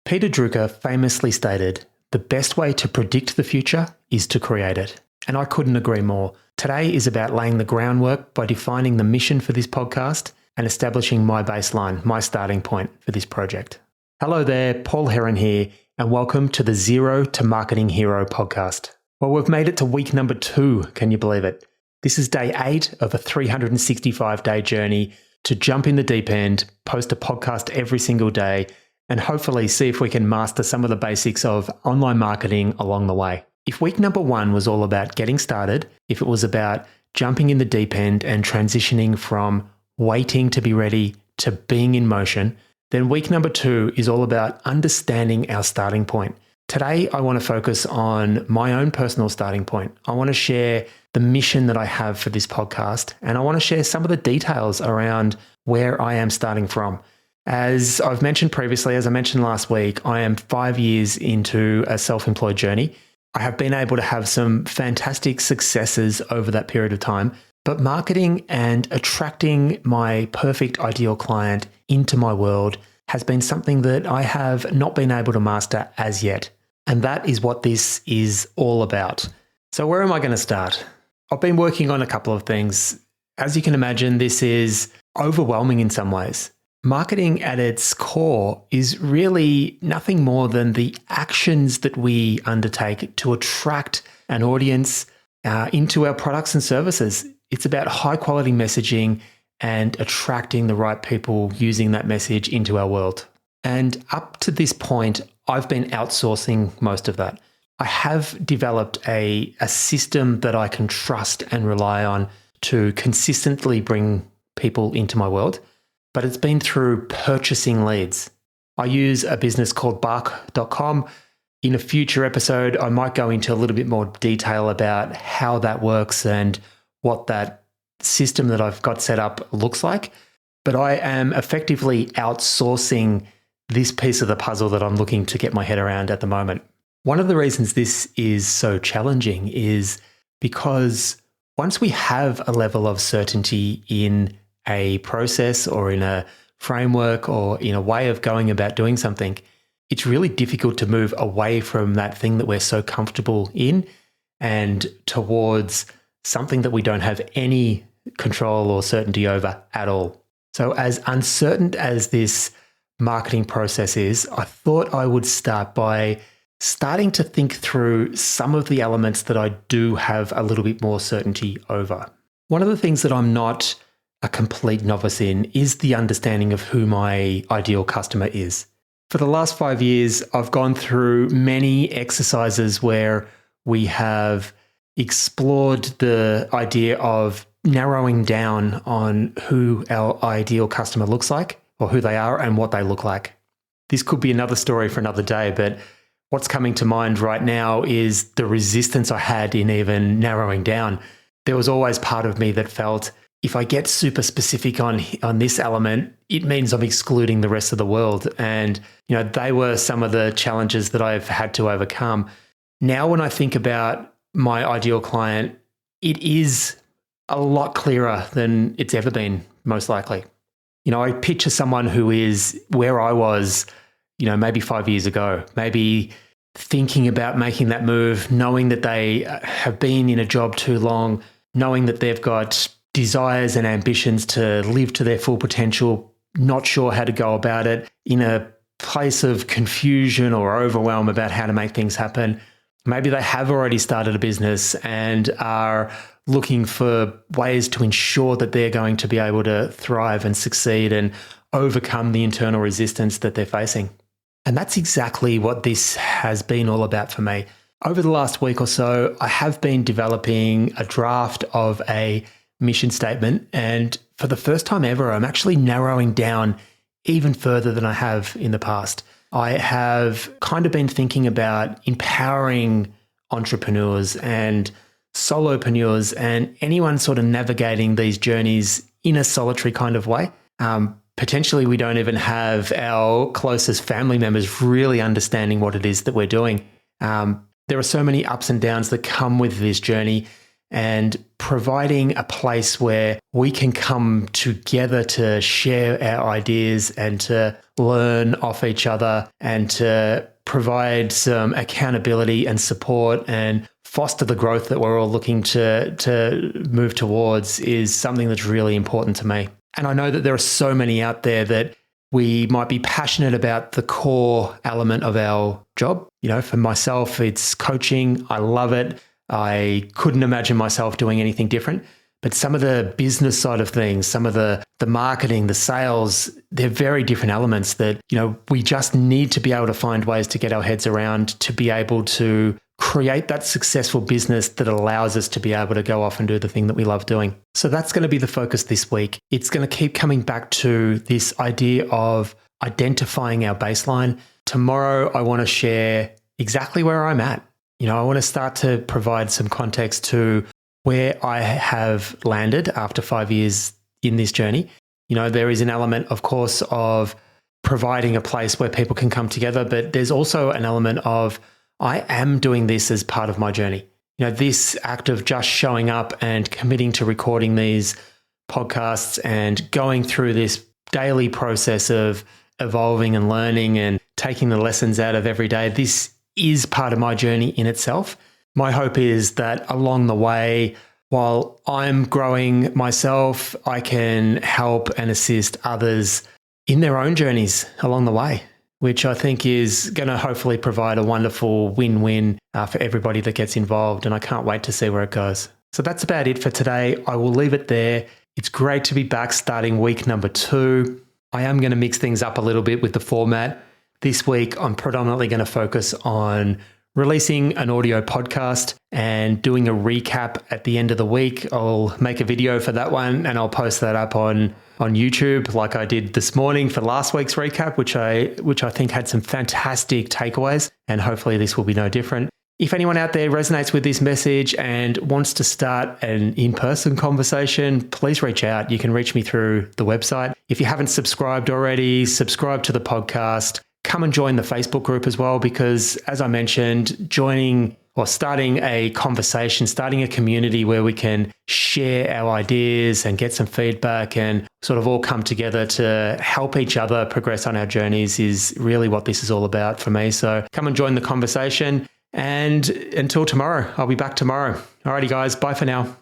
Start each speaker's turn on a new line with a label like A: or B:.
A: Peter Drucker famously stated, "The best way to predict the future is to create it." And I couldn't agree more. Today is about laying the groundwork by defining the mission for this podcast and establishing my baseline, my starting point for this project. Hello there, Paul Heron here, and welcome to the Zero to Marketing Hero podcast. Well, we've made it to week number 2, can you believe it? This is day 8 of a 365-day journey to jump in the deep end, post a podcast every single day, and hopefully see if we can master some of the basics of online marketing along the way. If week number 1 was all about getting started, if it was about jumping in the deep end and transitioning from waiting to be ready to being in motion, then week number 2 is all about understanding our starting point. Today, I want to focus on my own personal starting point. I want to share the mission that I have for this podcast, and I want to share some of the details around where I am starting from. As I've mentioned previously, as I mentioned last week, I am 5 years into a self-employed journey. I have been able to have some fantastic successes over that period of time, but marketing and attracting my perfect ideal client into my world has been something that I have not been able to master as yet. And that is what this is all about. So where am I going to start? I've been working on a couple of things. As you can imagine, this is overwhelming in some ways. Marketing at its core is really nothing more than the actions that we undertake to attract an audience into our products and services. It's about high quality messaging and attracting the right people using that message into our world. And up to this point, I've been outsourcing most of that. I have developed a system that I can trust and rely on to consistently bring people into my world. But it's been through purchasing leads. I use a business called embark.com. In a future episode, I might go into a little bit more detail about how that works and what that system that I've got set up looks like. But I am effectively outsourcing this piece of the puzzle that I'm looking to get my head around at the moment. One of the reasons this is so challenging is because once we have a level of certainty in a process or in a framework or in a way of going about doing something, it's really difficult to move away from that thing that we're so comfortable in and towards something that we don't have any control or certainty over at all. So as uncertain as this marketing process is, I thought I would start by starting to think through some of the elements that I do have a little bit more certainty over. One of the things that I'm not a complete novice in is the understanding of who my ideal customer is. For the last 5 years, I've gone through many exercises where we have explored the idea of narrowing down on who our ideal customer looks like or who they are and what they look like. This could be another story for another day, but what's coming to mind right now is the resistance I had in even narrowing down. There was always part of me that felt, if I get super specific on this element, it means I'm excluding the rest of the world. And, they were some of the challenges that I've had to overcome. Now, when I think about my ideal client, it is a lot clearer than it's ever been, most likely. I picture someone who is where I was, maybe 5 years ago, maybe thinking about making that move, knowing that they have been in a job too long, knowing that they've got desires and ambitions to live to their full potential, not sure how to go about it, in a place of confusion or overwhelm about how to make things happen. Maybe they have already started a business and are looking for ways to ensure that they're going to be able to thrive and succeed and overcome the internal resistance that they're facing. And that's exactly what this has been all about for me. Over the last week or so, I have been developing a draft of a mission statement. And for the first time ever, I'm actually narrowing down even further than I have in the past. I have kind of been thinking about empowering entrepreneurs and solopreneurs and anyone sort of navigating these journeys in a solitary kind of way. Potentially, we don't even have our closest family members really understanding what it is that we're doing. There are so many ups and downs that come with this journey. And providing a place where we can come together to share our ideas and to learn off each other and to provide some accountability and support and foster the growth that we're all looking to move towards is something that's really important to me. And I know that there are so many out there that we might be passionate about the core element of our job. For myself, it's coaching. I love it. I couldn't imagine myself doing anything different. But some of the business side of things, some of the marketing, the sales, they're very different elements that, we just need to be able to find ways to get our heads around to be able to create that successful business that allows us to be able to go off and do the thing that we love doing. So that's going to be the focus this week. It's going to keep coming back to this idea of identifying our baseline. Tomorrow, I want to share exactly where I'm at. I want to start to provide some context to where I have landed after 5 years in this journey. There is an element, of course, of providing a place where people can come together, but there's also an element of I am doing this as part of my journey. This act of just showing up and committing to recording these podcasts and going through this daily process of evolving and learning and taking the lessons out of every day, this is part of my journey in itself. My hope is that along the way, while I'm growing myself, I can help and assist others in their own journeys along the way, which I think is going to hopefully provide a wonderful win-win for everybody that gets involved. And I can't wait to see where it goes. So that's about it for today. I will leave it there. It's great to be back starting week number 2. I am going to mix things up a little bit with the format. This week, I'm predominantly going to focus on releasing an audio podcast and doing a recap at the end of the week. I'll make a video for that one and I'll post that up on YouTube like I did this morning for last week's recap, which I think had some fantastic takeaways, and hopefully this will be no different. If anyone out there resonates with this message and wants to start an in-person conversation, please reach out. You can reach me through the website. If you haven't subscribed already, subscribe to the podcast. Come and join the Facebook group as well, because as I mentioned, joining or starting a conversation, starting a community where we can share our ideas and get some feedback and sort of all come together to help each other progress on our journeys is really what this is all about for me. So come and join the conversation. And until tomorrow, I'll be back tomorrow. Alrighty, guys, bye for now.